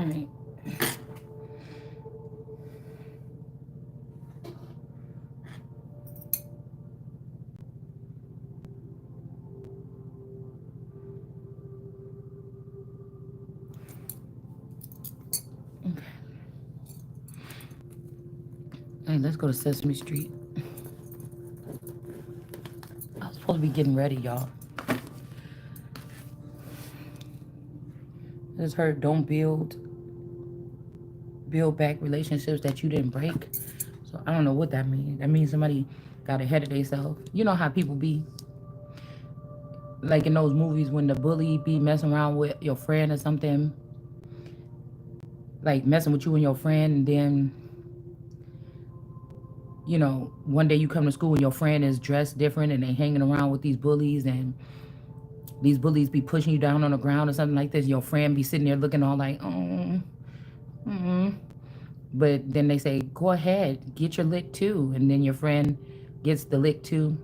All right. Okay. All right, let's go to Sesame Street. I was supposed to be getting ready, y'all. I just heard don't build back relationships that you didn't break. So I don't know what that means. That means somebody got ahead of themselves. You know how people be, like in those movies when the bully be messing around with your friend or something, like messing with you and your friend, and then one day you come to school and your friend is dressed different and they hanging around with these bullies, and these bullies be pushing you down on the ground or something like this. Your friend be sitting there looking all like, oh, mm. But then they say, go ahead, get your lick too. And then your friend gets the lick too.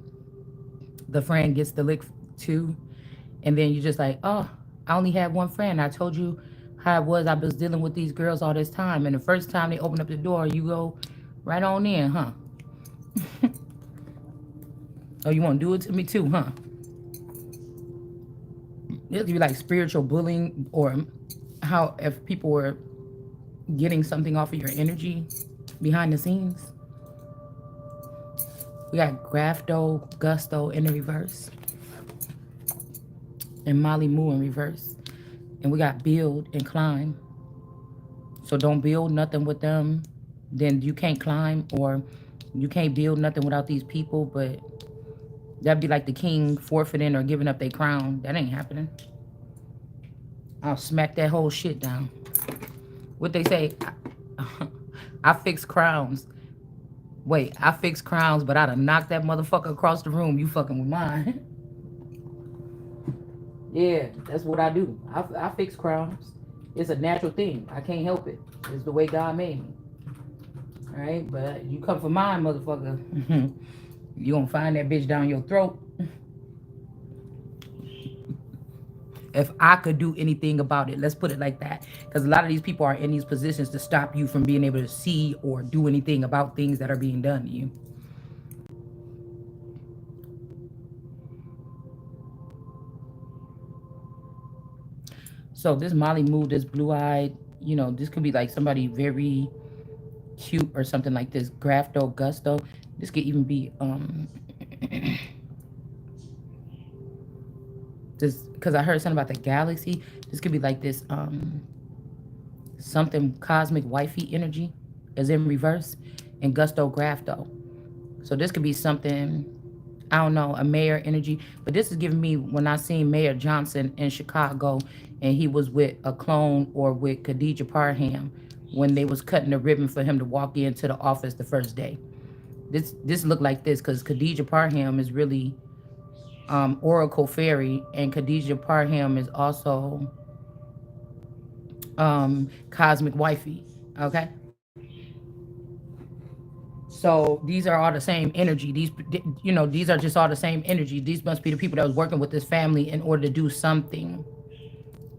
The friend gets the lick too. And then you're just like, oh, I only had one friend. I told you how it was. I was dealing with these girls all this time. And the first time they open up the door, you go right on in, huh? Oh, you want to do it to me too, huh? It'd be like spiritual bullying, or how if people were getting something off of your energy behind the scenes. We got Grafto, Gusto in the reverse, and Molly Moo in reverse. And we got Build and Climb. So don't build nothing with them, then you can't climb, or you can't build nothing without these people. But that'd be like the king forfeiting or giving up their crown. That ain't happening. I'll smack that whole shit down. What they say, I fix crowns. Wait, I fix crowns, but I'd have knocked that motherfucker across the room. You fucking with mine. Yeah, that's what I do. I fix crowns. It's a natural thing. I can't help it. It's the way God made me. All right, but you come for mine, motherfucker. You gonna find that bitch down your throat. If I could do anything about it, let's put it like that. Because a lot of these people are in these positions to stop you from being able to see or do anything about things that are being done to you. So this Molly Moo, this blue-eyed, this could be like somebody very cute or something like this. Grafto, Gusto. This could even be this, because I heard something about the galaxy. This could be like this something cosmic wifey energy is in reverse, and Gusto Grafto. So this could be something, I don't know, a mayor energy. But this is giving me when I seen Mayor Johnson in Chicago, and he was with a clone or with Khadijah Parham when they was cutting the ribbon for him to walk into the office the first day. This looked like this because Khadijah Parham is really Oracle Fairy, and Khadijah Parham is also Cosmic Wifey. Okay. So these are all the same energy. These are just all the same energy. These must be the people that was working with this family in order to do something.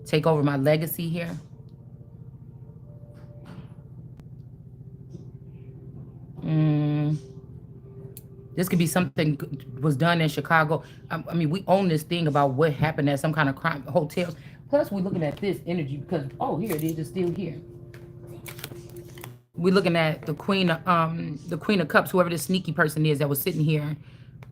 Take over my legacy here. Mm, this could be something was done in Chicago. I mean, we own this thing about what happened at some kind of crime hotels. Plus, we're looking at this energy because, oh, here it is. It's still here. We're looking at the Queen of Cups, whoever this sneaky person is that was sitting here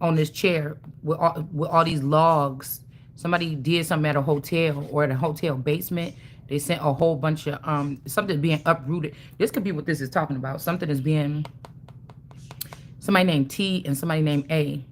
on this chair with all these logs. Somebody did something at a hotel or at a hotel basement. They sent a whole bunch of something being uprooted. This could be what this is talking about. Something is being, somebody named T and somebody named A.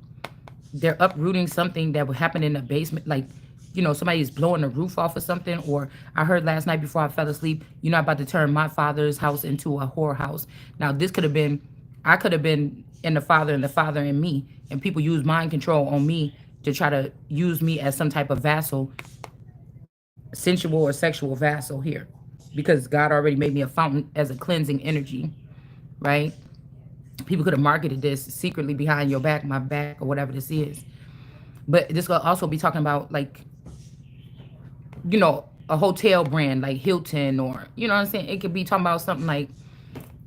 They're uprooting something that would happen in the basement, like, somebody's blowing the roof off or something. Or I heard last night before I fell asleep, you're not about to turn my father's house into a whorehouse. Now, this could have been, I could have been in the father in me, and people use mind control on me to try to use me as some type of vassal, sensual or sexual vassal here, because God already made me a fountain as a cleansing energy, right? People could have marketed this secretly behind your back, my back, or whatever this is. But this could also be talking about, like, a hotel brand like Hilton, or you know what I'm saying. It could be talking about something like,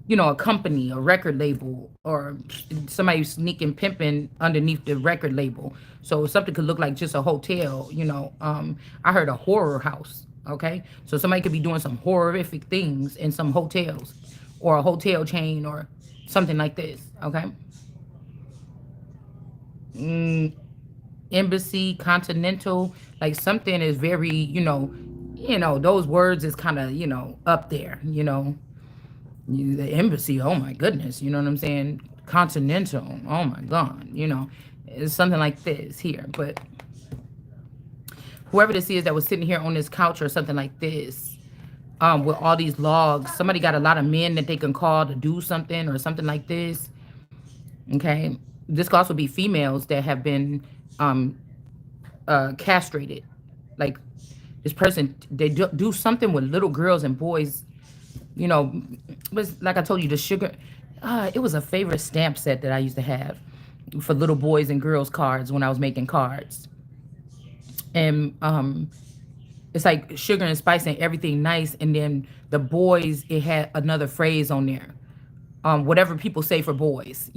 a company, a record label, or somebody sneaking pimping underneath the record label. So something could look like just a hotel. I heard a horror house. Okay, so somebody could be doing some horrific things in some hotels, or a hotel chain, or something like this. Okay, embassy, continental, like something is very, those words is kind of, up there. The embassy, oh my goodness, you know what I'm saying? Continental, oh my god, it's something like this here. But whoever this is that was sitting here on this couch or something like this, with all these logs, somebody got a lot of men that they can call to do something or something like this. Okay, this could also be females that have been um castrated. Like, this person, they do something with little girls and boys, you know was like I told you, the sugar, it was a favorite stamp set that I used to have for little boys and girls cards when I was making cards. And it's like sugar and spice and everything nice, and then the boys, it had another phrase on there. Whatever people say for boys,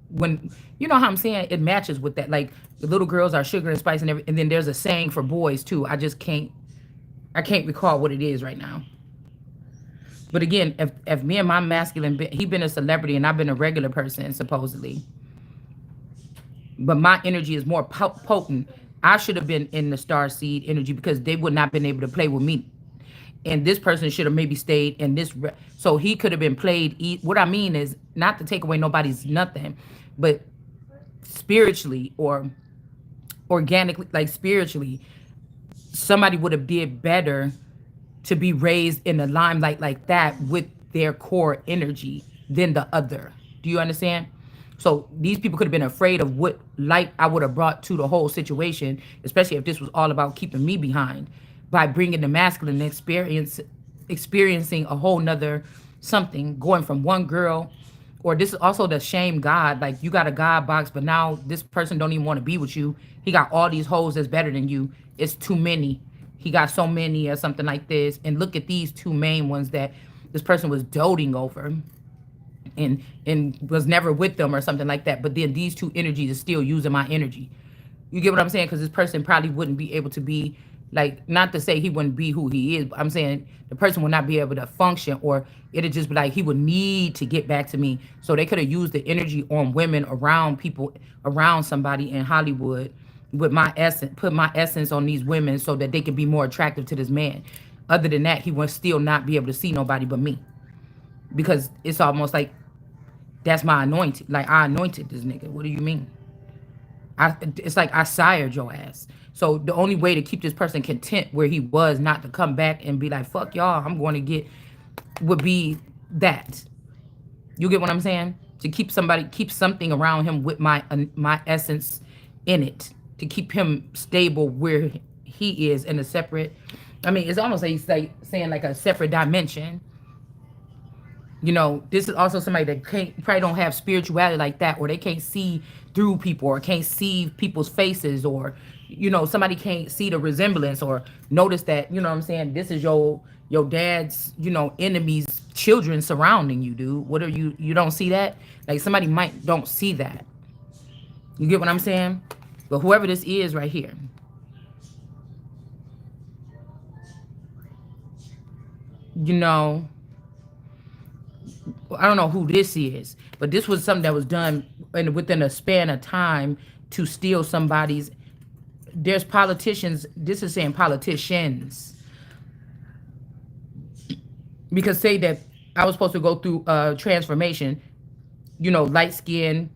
when, how I'm saying, it matches with that. Like, the little girls are sugar and spice and everything, and then there's a saying for boys too. I can't recall what it is right now. But again, if me and my masculine, he been a celebrity and I've been a regular person supposedly, but my energy is more potent. I should have been in the star seed energy because they would not been able to play with me. And this person should have maybe stayed in this. So he could have been played. What I mean is not to take away nobody's nothing, but spiritually or organically, like spiritually, somebody would have did better to be raised in the limelight like that with their core energy than the other. Do you understand? So these people could have been afraid of what light I would have brought to the whole situation, especially if this was all about keeping me behind, by bringing the masculine experiencing a whole nother something, going from one girl. Or this is also the shame God. Like, you got a God box, but now this person don't even want to be with you. He got all these hoes that's better than you. It's too many. He got so many or something like this. And look at these two main ones that this person was doting over and was never with them or something like that. But then these two energies are still using my energy. You get what I'm saying? Because this person probably wouldn't be able to be, like, not to say he wouldn't be who he is, but I'm saying the person would not be able to function, or it'd just be like he would need to get back to me. So they could have used the energy on women around people, around somebody in Hollywood, with my essence, put my essence on these women so that they could be more attractive to this man. Other than that, he would still not be able to see nobody but me. Because it's almost like that's my anointing. Like, I anointed this nigga. What do you mean? It's like I sired your ass. So the only way to keep this person content where he was, not to come back and be like, fuck y'all, I'm going to get, would be that. You get what I'm saying? To keep something around him with my essence in it, to keep him stable where he is in a separate. I mean, it's almost like he's like saying like a separate dimension. This is also somebody that probably don't have spirituality like that, or they can't see through people, or can't see people's faces, or somebody can't see the resemblance, or notice that, what I'm saying, this is your dad's, enemies, children surrounding you, dude. What are you don't see that? Like, somebody might don't see that. You get what I'm saying? But whoever this is right here, you know I don't know who this is, but this was something that was done within a span of time to steal somebody's. There's politicians. This is saying politicians, because say that I was supposed to go through transformation. Light skin,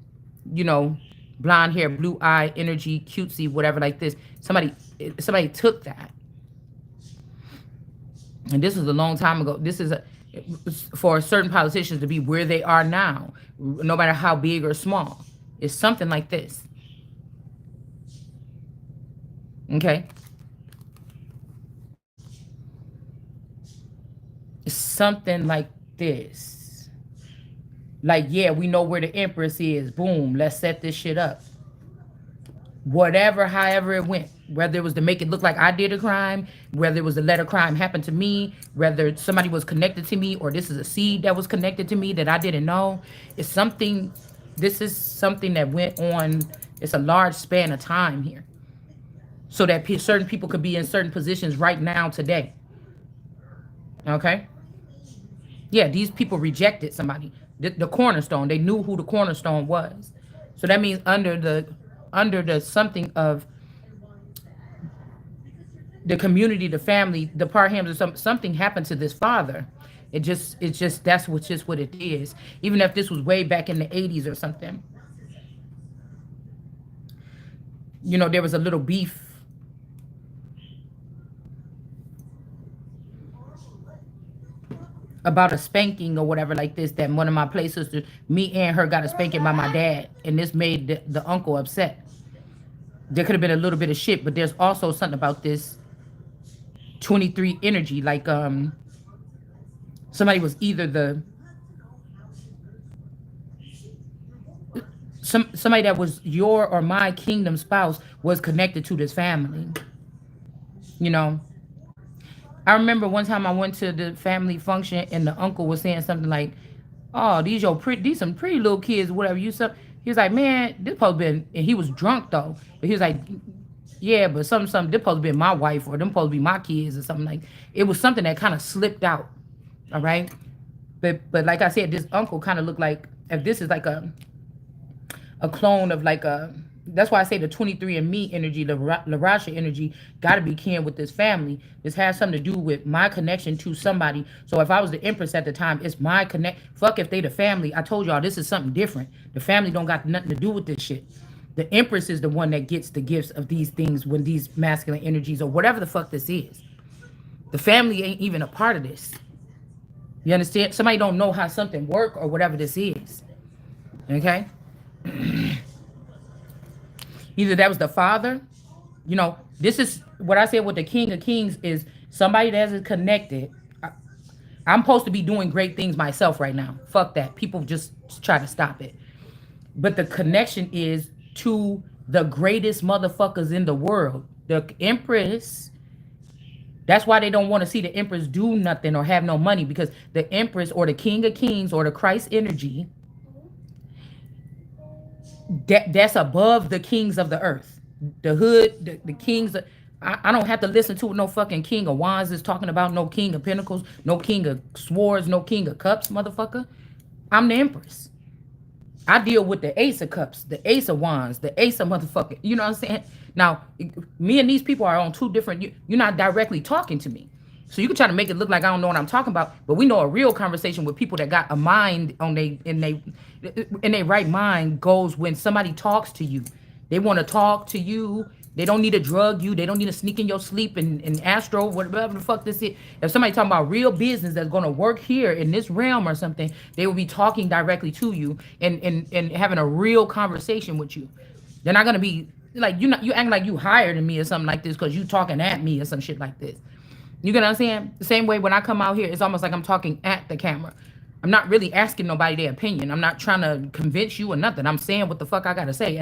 you know, blonde hair, blue eye, energy, cutesy, whatever like this. Somebody took that, and this was a long time ago. This is for certain politicians to be where they are now, no matter how big or small. It's something like this. Okay? It's something like this. Like, yeah, we know where the Empress is. Boom, let's set this shit up. Whatever, however it went. whether it was to make it look like I did a crime, whether it was to let a crime happen to me, whether somebody was connected to me, or this is a seed that was connected to me that I didn't know. It's something, this is something that went on, it's a large span of time here. So that certain people could be in certain positions right now today. Okay? Yeah, these people rejected somebody. The cornerstone, they knew who the cornerstone was. So that means under the something of the community, the family, the Parhams, or something happened to this father. It's just that's what it is. Even if this was way back in the 80s or something, there was a little beef about a spanking or whatever like this, that one of my play sisters, me and her, got a spanking by my dad, and this made the uncle upset. There could have been a little bit of shit, but there's also something about this 23 energy, like somebody was either somebody that was your or my kingdom spouse was connected to this family. You know, I remember one time I went to the family function and the uncle was saying something like, "Oh, these some pretty little kids, whatever you said." He was like, "Man, this supposed to been," and he was drunk though. But he was like, "Yeah, but something this supposed to be my wife or them supposed to be my kids or something like." It was something that kind of slipped out. All right, but like I said, this uncle kind of looked like, if this is like a clone of like a. That's why I say the 23andMe energy, the Larasha energy, got to be kin with this family. This has something to do with my connection to somebody. So if I was the Empress at the time, it's my connect. Fuck if they the family. I told y'all this is something different. The family don't got nothing to do with this shit. The Empress is the one that gets the gifts of these things when these masculine energies or whatever the fuck this is. The family ain't even a part of this. You understand? Somebody don't know how something work or whatever this is. Okay? Either that was the father, this is what I said with the King of Kings is somebody that isn't connected. I'm supposed to be doing great things myself right now. Fuck that. People just try to stop it. But the connection is to the greatest motherfuckers in the world. The Empress, that's why they don't want to see the Empress do nothing or have no money, because the Empress or the King of Kings or the Christ energy, that's above the kings of the earth. The hood, the kings. I don't have to listen to what no fucking King of Wands is talking about, no King of Pentacles, no King of Swords, no King of Cups, motherfucker. I'm the Empress. I deal with the Ace of Cups, the Ace of Wands, the Ace of motherfucker. You know what I'm saying? Now, me and these people are on two different, you're not directly talking to me. So you can try to make it look like I don't know what I'm talking about, but we know a real conversation with people that got a mind on in their right mind goes when somebody talks to you. They want to talk to you. They don't need to drug you. They don't need to sneak in your sleep and astro, whatever the fuck this is. If somebody talking about real business that's going to work here in this realm or something, they will be talking directly to you and having a real conversation with you. They're not going to be like, you acting like you higher than me or something like this because you talking at me or some shit like this. You get what I'm saying? The same way when I come out here, it's almost like I'm talking at the camera. I'm not really asking nobody their opinion. I'm not trying to convince you or nothing. I'm saying what the fuck I gotta say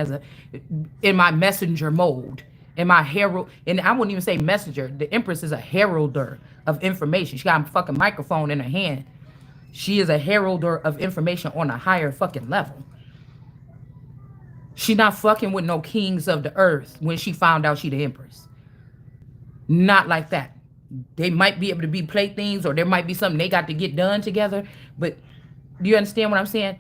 in my messenger mode, in my herald. And I wouldn't even say messenger. The Empress is a heralder of information. She got a fucking microphone in her hand. She is a heralder of information on a higher fucking level. She not fucking with no kings of the earth when she found out she the Empress. Not like that. They might be able to be playthings, or there might be something they got to get done together. But do you understand what I'm saying?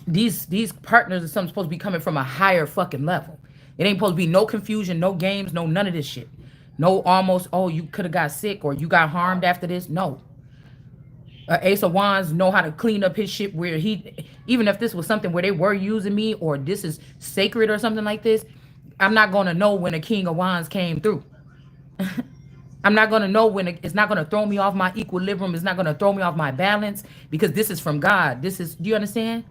These partners are something supposed to be coming from a higher fucking level. It ain't supposed to be no confusion, no games, no none of this shit. No almost, oh, you could have got sick or you got harmed after this. No. Ace of Wands know how to clean up his shit where even if this was something where they were using me or this is sacred or something like this, I'm not going to know when a King of Wands came through. I'm not going to know when it's not going to throw me off my equilibrium. It's not going to throw me off my balance because this is from God. Do you understand?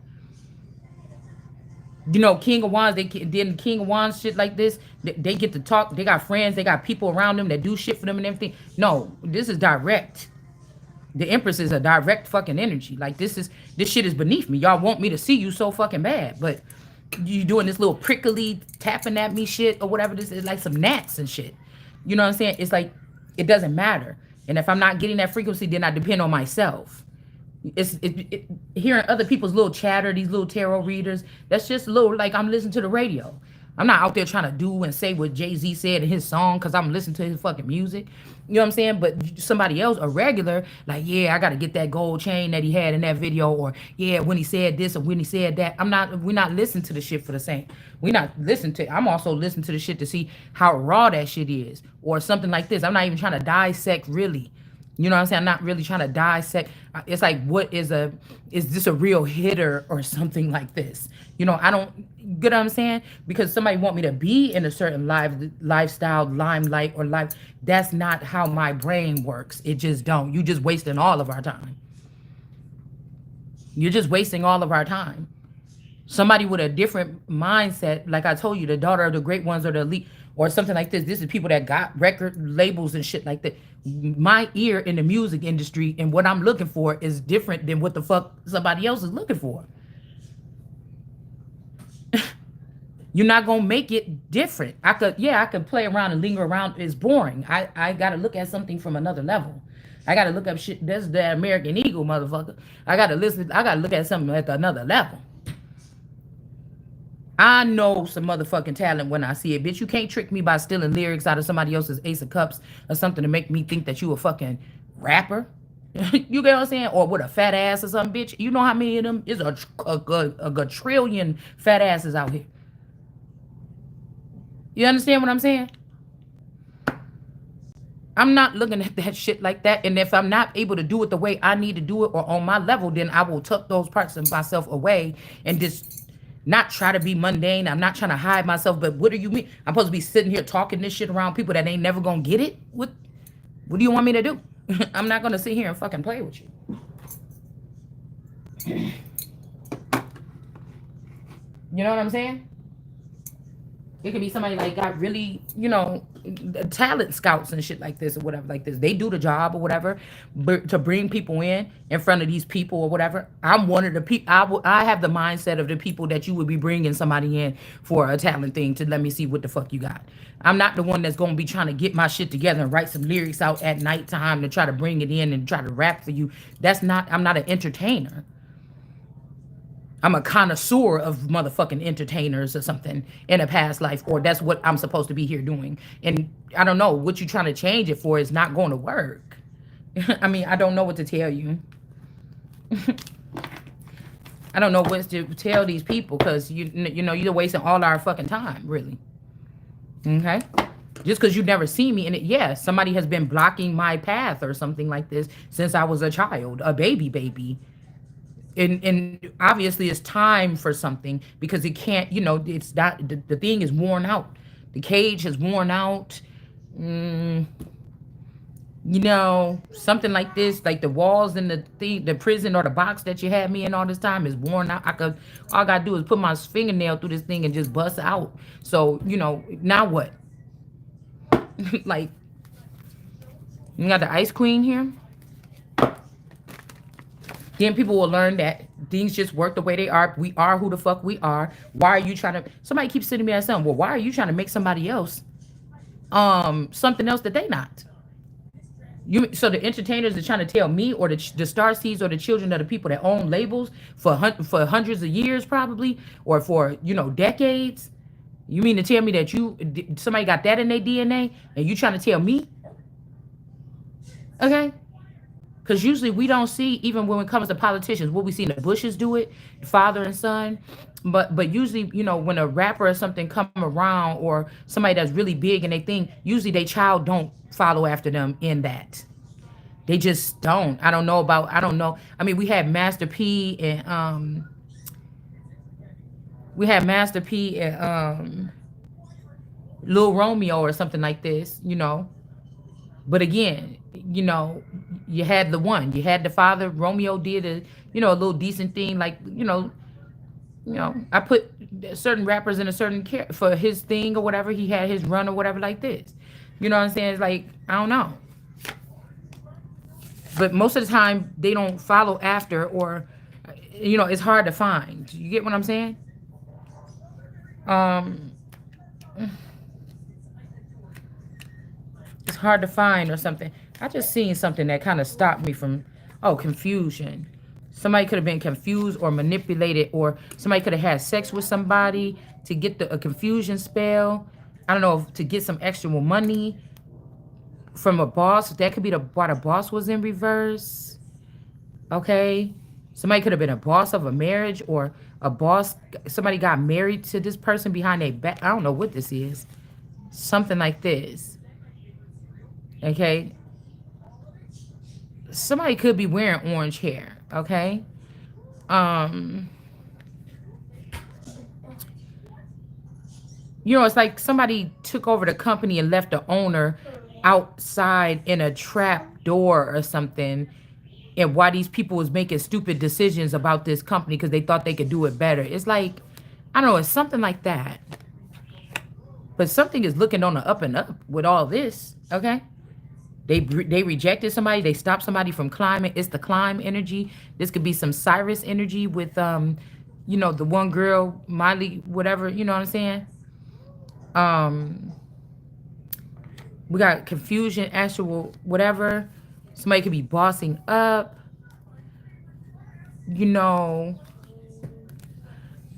King of Wands, they did King of Wands shit like this. They get to talk. They got friends. They got people around them that do shit for them and everything. No, this is direct. The Empress is a direct fucking energy. Like this shit is beneath me. Y'all want me to see you so fucking bad. But You doing this little prickly tapping at me shit or whatever this is, like some gnats and shit. You know what I'm saying? It's like it doesn't matter. And if I'm not getting that frequency, then I depend on myself. Hearing other people's little chatter, these little tarot readers, that's just a little like I'm listening to the radio. I'm not out there trying to do and say what Jay-Z said in his song because I'm listening to his fucking music. You know what I'm saying? But somebody else, a regular, like, yeah, I gotta get that gold chain that he had in that video, or yeah, when he said this or when he said that. We're not listening to the shit for the same. We're not listening to, I'm also listening to the shit to see how raw that shit is. Or something like this. I'm not even trying to dissect really. You know what I'm saying? I'm not really trying to dissect. It's like, is this a real hitter or something like this? You know, I don't get what I'm saying? Because somebody want me to be in a certain lifestyle, limelight, or life. That's not how my brain works. It just don't. You just wasting all of our time. You're just wasting all of our time. Somebody with a different mindset, like I told you, the daughter of the great ones or the elite, or something like this. This is people that got record labels and shit like that. My ear in the music industry and what I'm looking for is different than what the fuck somebody else is looking for. You're not gonna make it different. I could play around and linger around. It's boring. I gotta look at something from another level. I gotta look up shit. That's the American Eagle, motherfucker. I gotta look at something at another level. I know some motherfucking talent when I see it. Bitch, you can't trick me by stealing lyrics out of somebody else's Ace of Cups or something to make me think that you a fucking rapper. You get what I'm saying? Or with a fat ass or something, bitch. You know how many of them? Is a trillion fat asses out here. You understand what I'm saying? I'm not looking at that shit like that. And if I'm not able to do it the way I need to do it or on my level, then I will tuck those parts of myself away and just not try to be mundane. I'm not trying to hide myself. But what do you mean? I'm supposed to be sitting here talking this shit around people that ain't never gonna get it? What do you want me to do? I'm not gonna sit here and fucking play with you. You know what I'm saying? It could be somebody like got really, talent scouts and shit like this or whatever like this. They do the job or whatever, but to bring people in front of these people or whatever. I'm one of the people. I have the mindset of the people that you would be bringing somebody in for a talent thing to let me see what the fuck you got. I'm not the one that's gonna be trying to get my shit together and write some lyrics out at nighttime to try to bring it in and try to rap for you. I'm not an entertainer. I'm a connoisseur of motherfucking entertainers or something in a past life, or that's what I'm supposed to be here doing. And I don't know what you're trying to change it for is not going to work. I mean, I don't know what to tell you. I don't know what to tell these people because you're wasting all our fucking time, really. Okay? Just because you've never seen me in it, somebody has been blocking my path or something like this since I was a child, a baby. And obviously it's time for something because it can't, it's not, the thing is worn out. The cage has worn out. Something like this, like the walls in the prison or the box that you had me in all this time is worn out. All I gotta do is put my fingernail through this thing and just bust out. So, now what? Like, you got the Ice Queen here. Then people will learn that things just work the way they are. We are who the fuck we are. Why are you trying to... Somebody keeps sending me at something. Well, why are you trying to make somebody else something else that they not? So the entertainers are trying to tell me or the star seeds or the children of the people that own labels for hundreds of years probably, or for, decades. You mean to tell me that somebody got that in their DNA and you trying to tell me? Okay? Because usually we don't see, even when it comes to politicians, what we see in the Bushes do it, father and son. But usually, when a rapper or something come around or somebody that's really big and they think, usually their child don't follow after them in that. They just don't. I don't know. I mean, we had Master P and Lil Romeo or something like this, But again, you had the father. Romeo did a little decent thing, like, I put certain rappers in a certain for his thing or whatever. He had his run or whatever like this. You know what I'm saying? It's like, I don't know. But most of the time they don't follow after, or, it's hard to find. You get what I'm saying? Um, it's hard to find or something. I just seen something that kind of stopped me from, oh, confusion. Somebody could have been confused or manipulated, or somebody could have had sex with somebody to get a confusion spell. I don't know, to get some extra money from a boss. That could be why the boss was in reverse. Okay. Somebody could have been a boss of a marriage, or a boss, somebody got married to this person behind their back. I don't know what this is. Something like this. Okay. Somebody could be wearing orange hair. Okay. Um, it's like somebody took over the company and left the owner outside in a trap door or something, and why these people was making stupid decisions about this company because they thought they could do it better. It's like, I don't know, it's something like that. But something is looking on the up and up with all this. Okay. They rejected somebody. They stopped somebody from climbing. It's the climb energy. This could be some Cyrus energy with the one girl, Miley, whatever. You know what I'm saying? Um, we got confusion, actual whatever. Somebody could be bossing up. You know,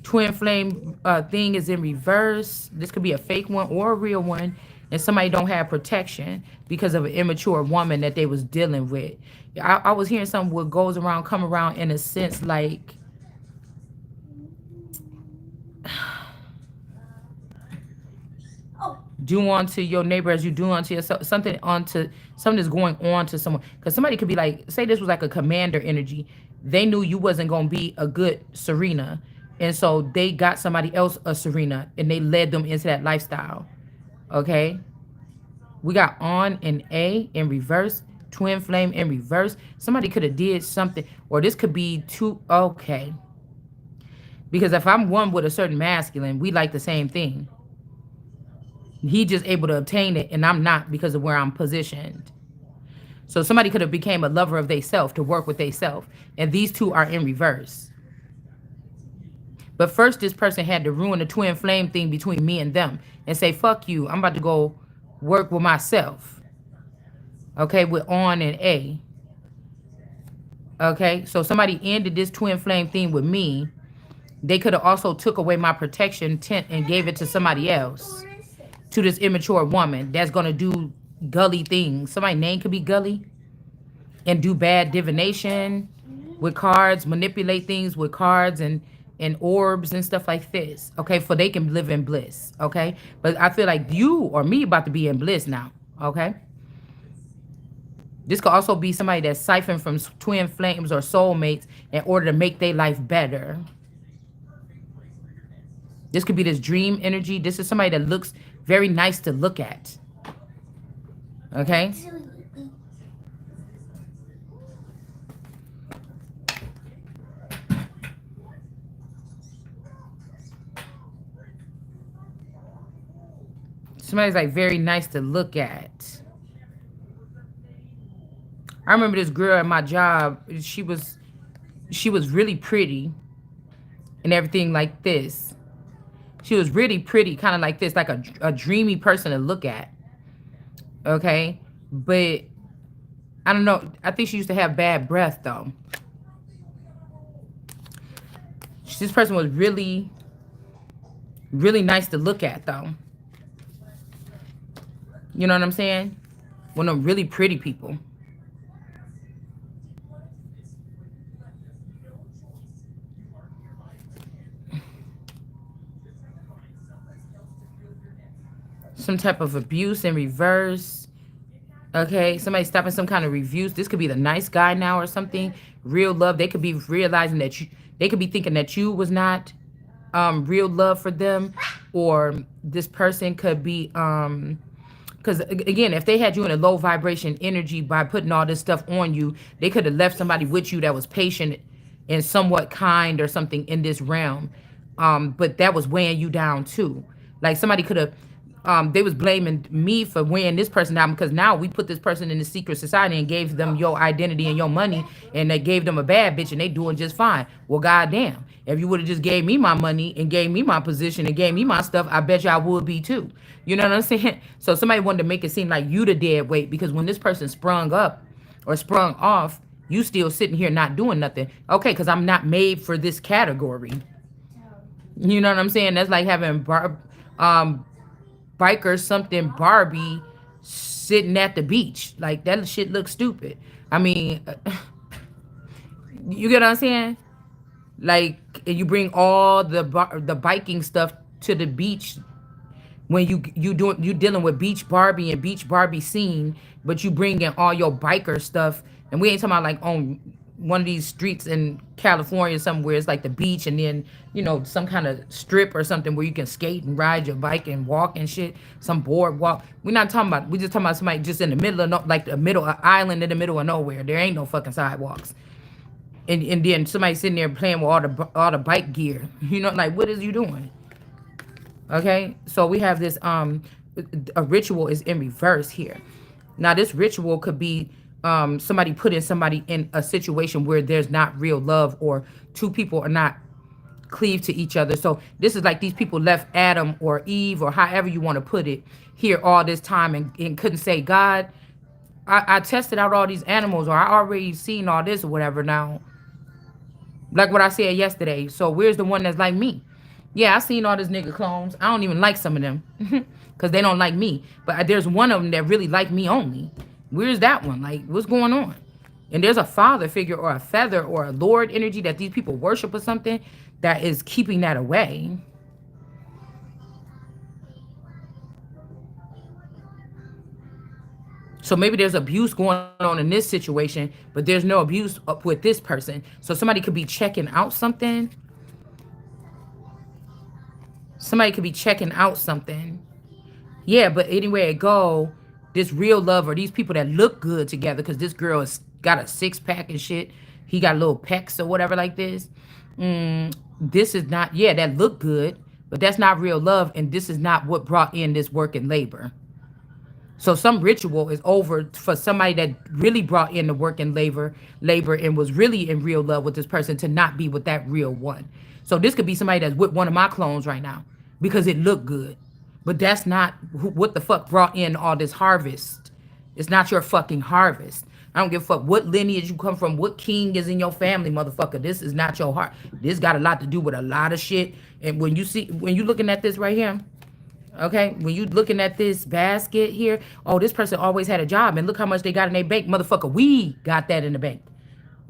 twin flame thing is in reverse. This could be a fake one or a real one, and somebody don't have protection because of an immature woman that they was dealing with. I was hearing something what goes around, come around, in a sense like, do unto your neighbor as you do unto yourself. Something is going on to someone, because somebody could be like, say this was like a commander energy. They knew you wasn't going to be a good Serena, and so they got somebody else a Serena, and they led them into that lifestyle. Okay. We got on and A in reverse, twin flame in reverse. Somebody could have did something, or this could be two. Okay. Because if I'm one with a certain masculine, we like the same thing. He just able to obtain it, and I'm not, because of where I'm positioned. So somebody could have became a lover of theyself to work with theyself, and these two are in reverse. But first, this person had to ruin the twin flame thing between me and them and say, fuck you, I'm about to go work with myself. Okay, with on and A. Okay, so somebody ended this twin flame thing with me. They could have also took away my protection tent and gave it to somebody else, to this immature woman that's gonna do gully things. Somebody's name could be Gully, and do bad divination with cards, manipulate things with cards and orbs and stuff like this. Okay, for they can live in bliss. Okay, but I feel like you or me about to be in bliss now. Okay. This could also be somebody that's siphoned from twin flames or soulmates in order to make their life better. This could be this dream energy. This is somebody that looks very nice to look at. Okay? Somebody's like very nice to look at. I remember this girl at my job. She was really pretty and everything like this. She was really pretty, kind of like this, like a dreamy person to look at. Okay? But I don't know. I think she used to have bad breath, though. This person was really, really nice to look at, though. You know what I'm saying? One of them really pretty people. Some type of abuse in reverse. Okay, somebody stopping some kind of reviews. This could be the nice guy now or something. Real love. They could be realizing that they could be thinking that you was not real love for them, or this person could be because again, if they had you in a low vibration energy by putting all this stuff on you, they could have left somebody with you that was patient and somewhat kind or something in this realm, but that was weighing you down too. Like somebody could have they was blaming me for wearing this person down because now we put this person in the secret society and gave them your identity and your money, and they gave them a bad bitch and they doing just fine. Well, goddamn, if you would have just gave me my money and gave me my position and gave me my stuff, I bet you I would be too. You know what I'm saying? So somebody wanted to make it seem like you the dead weight because when this person sprung up or sprung off, you still sitting here not doing nothing. Okay, because I'm not made for this category. You know what I'm saying? That's like having biker something Barbie sitting at the beach. Like that shit looks stupid. I mean, you get what I'm saying? Like you bring all the biking stuff to the beach when you dealing with Beach Barbie and Beach Barbie scene, but you bring in all your biker stuff, and we ain't talking about like on one of these streets in California somewhere. It's like the beach, and then some kind of strip or something where you can skate and ride your bike and walk and shit. Some boardwalk. We're not talking about. We just talking about somebody just in the middle of like the middle island in the middle of nowhere. There ain't no fucking sidewalks. And then somebody sitting there playing with all the bike gear. Like what is you doing? Okay, so we have this a ritual is in reverse here. Now this ritual could be somebody putting somebody in a situation where there's not real love or two people are not cleaved to each other. So this is like these people left Adam or Eve or however you want to put it here all this time and couldn't say, God, I tested out all these animals, or I already seen all this or whatever. Now, like what I said yesterday, so where's the one that's like me? Yeah, I seen all these nigga clones. I don't even like some of them because they don't like me. But there's one of them that really like me only. Where's that one? Like, what's going on? And there's a father figure or a feather or a Lord energy that these people worship or something that is keeping that away. So maybe there's abuse going on in this situation, but there's no abuse up with this person. So somebody could be checking out something. Somebody could be checking out something. Yeah, but anywhere it go, this real love or these people that look good together, because this girl has got a six-pack and shit. He got little pecs or whatever like this. This is not, yeah, that look good, but that's not real love, and this is not what brought in this work and labor. So some ritual is over for somebody that really brought in the work and labor and was really in real love with this person to not be with that real one. So this could be somebody that's with one of my clones right now because it looked good. But that's not what the fuck brought in all this harvest. It's not your fucking harvest. I don't give a fuck what lineage you come from, what king is in your family, motherfucker. This is not your heart. This got a lot to do with a lot of shit. And when you looking at this right here, okay, when you looking at this basket here, oh, this person always had a job, and look how much they got in their bank. Motherfucker, we got that in the bank.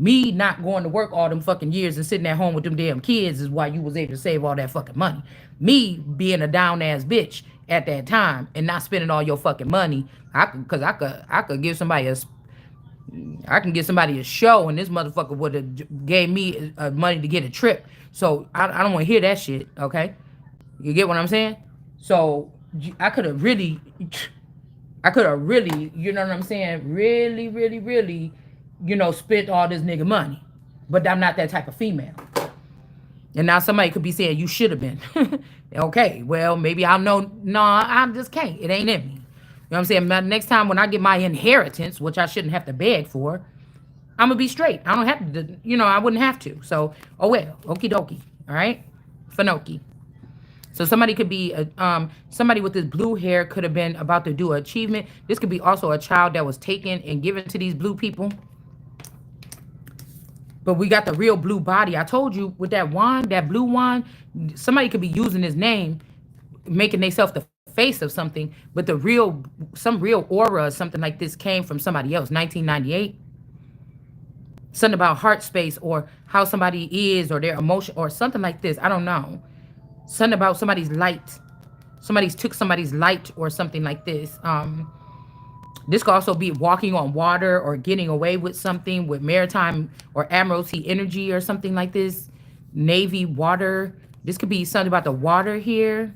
Me not going to work all them fucking years and sitting at home with them damn kids is why you was able to save all that fucking money. Me being a down ass bitch at that time and not spending all your fucking money, I could give somebody I can get somebody a show, and this motherfucker would have gave me money to get a trip. So I don't want to hear that shit. Okay, you get what I'm saying? So I could have really, you know what I'm saying? Really, really, really, spent all this nigga money. But I'm not that type of female. And now somebody could be saying you should have been. Okay, well, maybe I'll know. No, I just can't. It ain't in me. You know what I'm saying? Next time when I get my inheritance, which I shouldn't have to beg for, I'm going to be straight. I don't have to, I wouldn't have to. So, oh well, okie dokie. All right? Finoki. So somebody could be, somebody with this blue hair could have been about to do an achievement. This could be also a child that was taken and given to these blue people. But we got the real blue body. I told you with that wand, that blue wand, somebody could be using his name, making themselves the face of something, but some real aura or something like this came from somebody else. 1998. Something about heart space or how somebody is or their emotion or something like this. I don't know. Something about somebody's light. Somebody's took somebody's light or something like this. This could also be walking on water or getting away with something with maritime or admiralty energy or something like this. Navy, water. This could be something about the water here.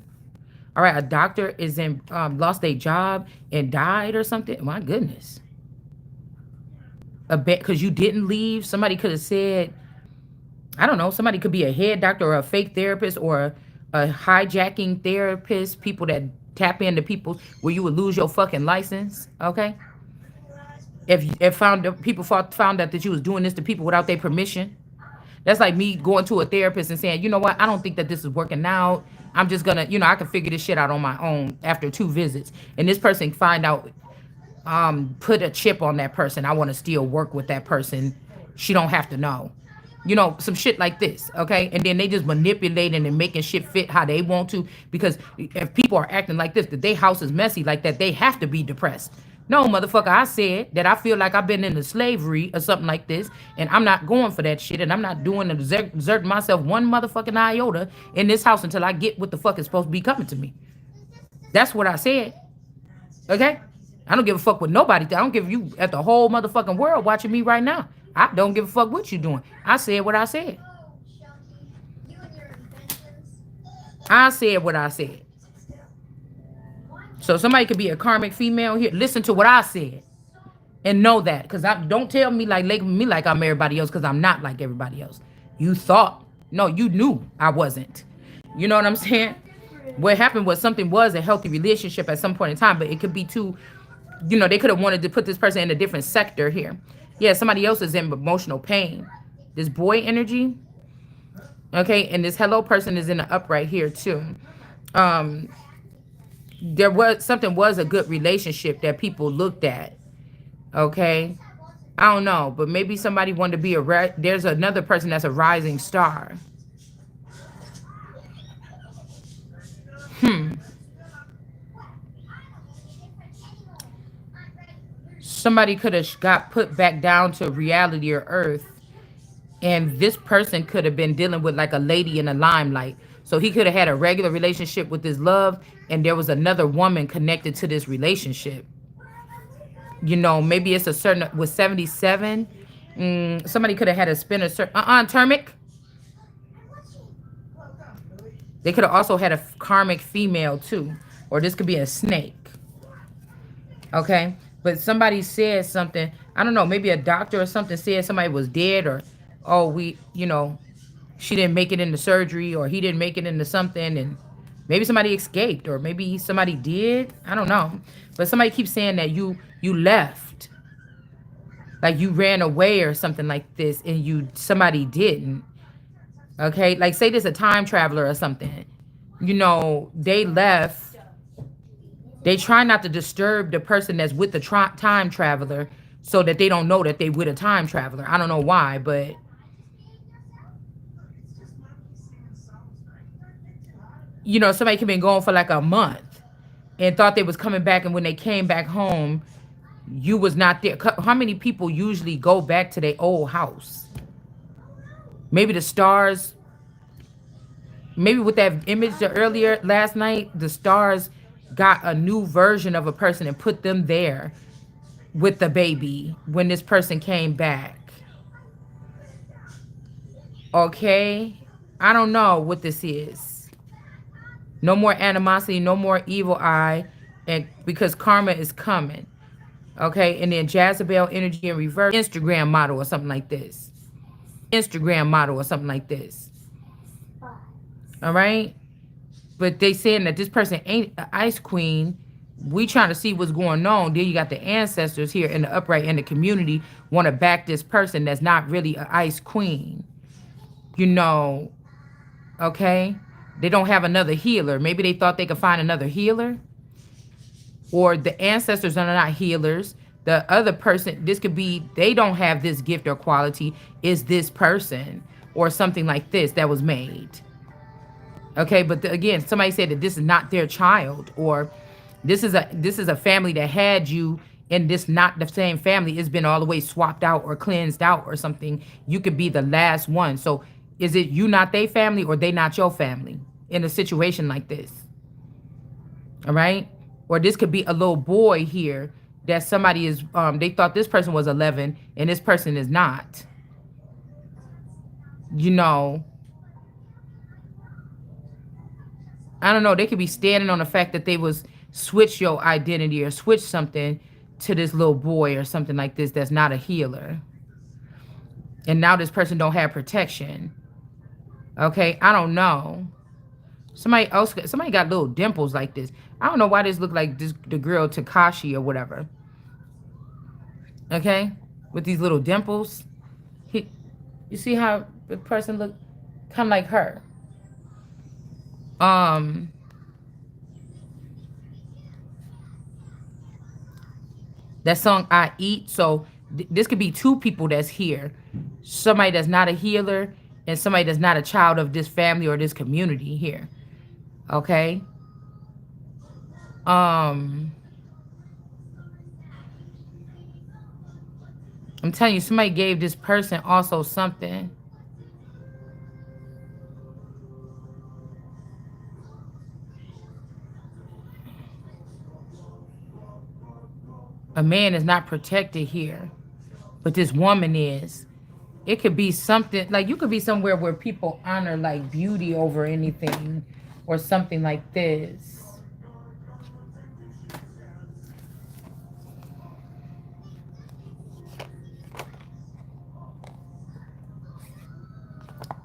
All right, a doctor is lost their job and died or something. My goodness. Because you didn't leave. Somebody could have said, I don't know, somebody could be a head doctor or a fake therapist or a hijacking therapist, people that tap into people where you would lose your fucking license, okay? If people found out that you was doing this to people without their permission, that's like me going to a therapist and saying, you know what, I don't think that this is working out. I'm just gonna, I can figure this shit out on my own after 2 visits. And this person find out, put a chip on that person. I want to still work with that person. She don't have to know. Some shit like this, okay? And then they just manipulating and making shit fit how they want to. Because if people are acting like this, that their house is messy like that, they have to be depressed. No, motherfucker, I said that I feel like I've been into slavery or something like this, and I'm not going for that shit, and I'm not doing exerting myself one motherfucking iota in this house until I get what the fuck is supposed to be coming to me. That's what I said, okay? I don't give a fuck what nobody. I don't give you at the whole motherfucking world watching me right now. I don't give a fuck what you doing. I said what I said. I said what I said. So somebody could be a karmic female here. Listen to what I said and know that. Because don't tell me like I'm everybody else, because I'm not like everybody else. You thought. No, you knew I wasn't. You know what I'm saying? What happened was something was a healthy relationship at some point in time, but it could be too, they could have wanted to put this person in a different sector here. Yeah, somebody else is in emotional pain. This boy energy. Okay, and this hello person is in the upright here too. There was a good relationship that people looked at. Okay, I don't know, but maybe somebody wanted to be there's another person that's a rising star. Somebody could have got put back down to reality or earth, and this person could have been dealing with like a lady in the limelight. So he could have had a regular relationship with his love, and there was another woman connected to this relationship. Maybe it's a certain, with 77, somebody could have had a spin a certain, termic. They could have also had a karmic female too, or this could be a snake. Okay, but somebody said something, I don't know, maybe a doctor or something said somebody was dead, or, oh, she didn't make it into surgery, or he didn't make it into something, and maybe somebody escaped, or maybe somebody did. I don't know. But somebody keeps saying that you left. Like you ran away or something like this, and somebody didn't. Okay? Like say there's a time traveler or something. They left. They try not to disturb the person that's with the time traveler so that they don't know that they with a time traveler. I don't know why, but somebody could have been gone for like a month and thought they was coming back, and when they came back home, you was not there. How many people usually go back to their old house? Maybe the stars, maybe with that image earlier last night, the stars got a new version of a person and put them there with the baby when this person came back. Okay? I don't know what this is. No more animosity, no more evil eye, and because karma is coming. Okay? And then Jezebel energy in reverse, Instagram model or something like this. Instagram model or something like this. All right? But they saying that this person ain't an ice queen. We trying to see what's going on. Then you got the ancestors here in the upright in the community want to back this person that's not really an ice queen. Okay? They don't have another healer. Maybe they thought they could find another healer. Or the ancestors are not healers. The other person, this could be, they don't have this gift or quality, is this person or something like this that was made. Okay, but again, somebody said that this is not their child, or this is a family that had you, and this not the same family. It's been all the way swapped out or cleansed out or something. You could be the last one. So is it you not their family, or they not your family in a situation like this? All right? Or this could be a little boy here that somebody is, they thought this person was 11 and this person is not. I don't know. They could be standing on the fact that they was switch your identity or switch something to this little boy or something like this that's not a healer. And now this person don't have protection. Okay, I don't know. Somebody got little dimples like this. I don't know why this look like this the girl Takashi or whatever. Okay, with these little dimples. He, you see how the person look kind of like her. Um, that song I Eat. So this could be two people that's here. Somebody that's not a healer and somebody that's not a child of this family or this community here. Okay? Um I'm telling you, somebody gave this person also something. A man is not protected here, but this woman is. It could be something like you could be somewhere where people honor like beauty over anything or something like this.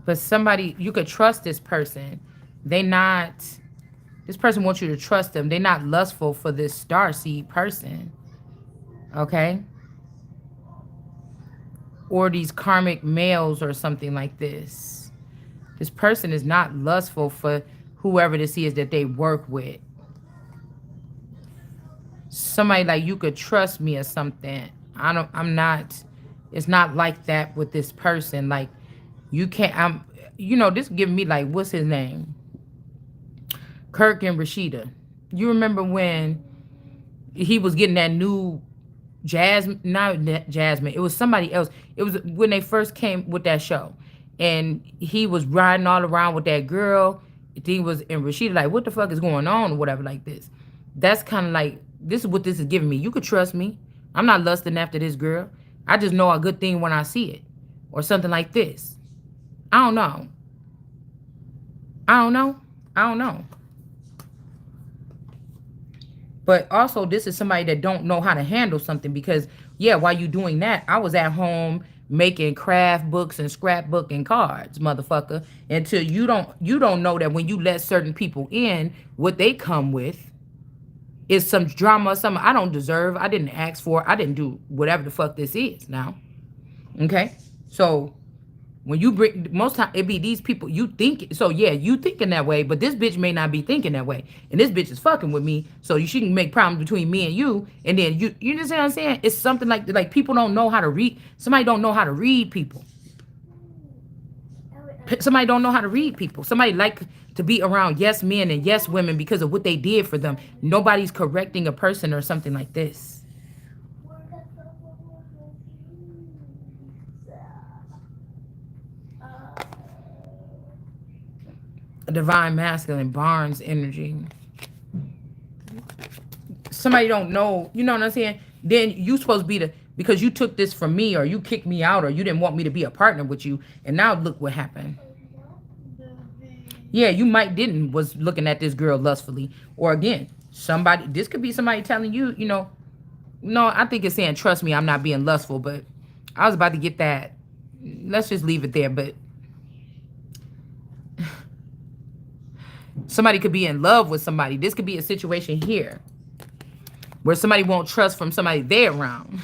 But somebody, you could trust this person. They not, this person wants you to trust them. They're not lustful for this star seed person. Okay? Or these karmic males or something like this. This person is not lustful for whoever this is that they work with. Somebody like you could trust me or something. I'm not, it's not like that with this person. Like you can't, this giving me like, what's his name? Kirk and Rashida. You remember when he was getting that new Jasmine, not Jasmine, it was somebody else. It was when they first came with that show. And he was riding all around with that girl. He was, and Rashida like, what the fuck is going on or whatever like this. That's kind of like, this is what this is giving me. You could trust me. I'm not lusting after this girl. I just know a good thing when I see it. Or something like this. I don't know. I don't know. I don't know. But also, this is somebody that don't know how to handle something because, yeah, while you doing that, I was at home making craft books and scrapbooking cards, motherfucker. Until you don't know that when you let certain people in, what they come with is some drama or something I don't deserve. I didn't ask for. I didn't do whatever the fuck this is now. Okay? So when you bring, most time it be these people you think, so yeah, you thinking that way, but this bitch may not be thinking that way, and this bitch is fucking with me, so she can make problems between me and you, and then you understand what I'm saying? It's something like people don't know how to read. Somebody don't know how to read people. Somebody don't know how to read people. Somebody like to be around yes men and yes women because of what they did for them. Nobody's correcting a person or something like this. A divine masculine Barnes energy. Somebody don't know, you know what I'm saying? Then you supposed to be the, because you took this from me or you kicked me out or you didn't want me to be a partner with you, and now look what happened. Yeah, you didn't was looking at this girl lustfully. Or again, somebody, this could be somebody telling you, no, I think it's saying trust me, I'm not being lustful, but I was about to get that. Let's just leave it there, but somebody could be in love with somebody. This could be a situation here where somebody won't trust from somebody they're around.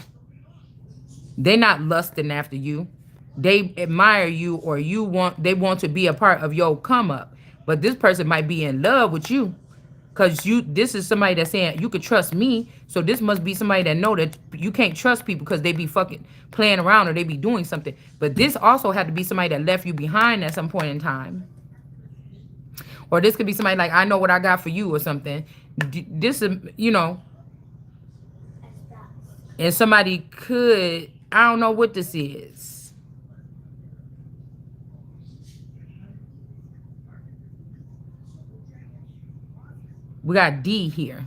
They're not lusting after you. They admire you, or they want to be a part of your come up. But this person might be in love with you because this is somebody that's saying you could trust me. So this must be somebody that know that you can't trust people because they be fucking playing around or they be doing something. But this also had to be somebody that left you behind at some point in time. Or this could be somebody like, I know what I got for you or something. This is, and somebody could, I don't know what this is. We got D here.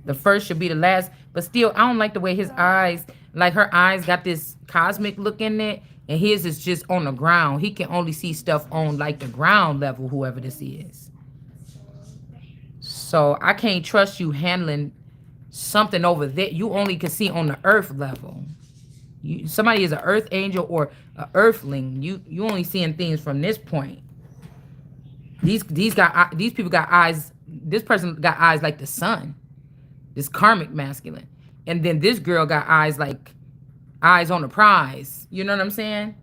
The first should be the last. But still, I don't like the way his eyes, like her eyes got this cosmic look in it. And his is just on the ground. He can only see stuff on like the ground level, whoever this is. So I can't trust you handling something over there. You only can see on the earth level. Somebody is an earth angel or an earthling. You only seeing things from this point. These people got eyes. This person got eyes like the sun. This karmic masculine, and then this girl got eyes like eyes on the prize. You know what I'm saying?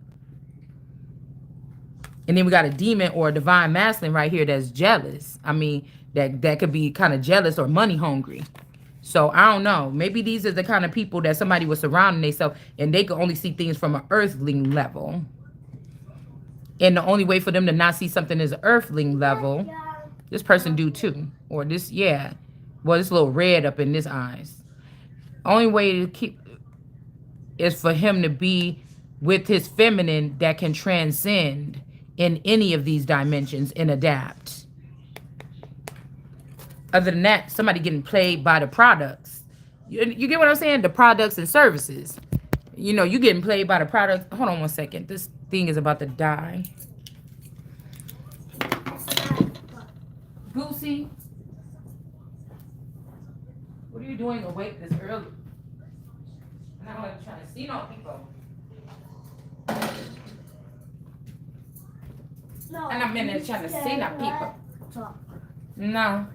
And then we got a demon or a divine masculine right here that's jealous. I mean, that could be kind of jealous or money hungry. So I don't know. Maybe these are the kind of people that somebody was surrounding themselves and they could only see things from an earthling level. And the only way for them to not see something as an earthling level, this person do too. Or this, yeah. Well, this little red up in this eyes. Only way to keep is for him to be with his feminine that can transcend in any of these dimensions and adapt. Other than that, somebody getting played by the products. You get what I'm saying? The products and services. You know, you getting played by the products. Hold on one second. This thing is about to die. Goosey, what are you doing awake this early? I'm not like trying to see no people. No, and I'm in there trying to see no people. No.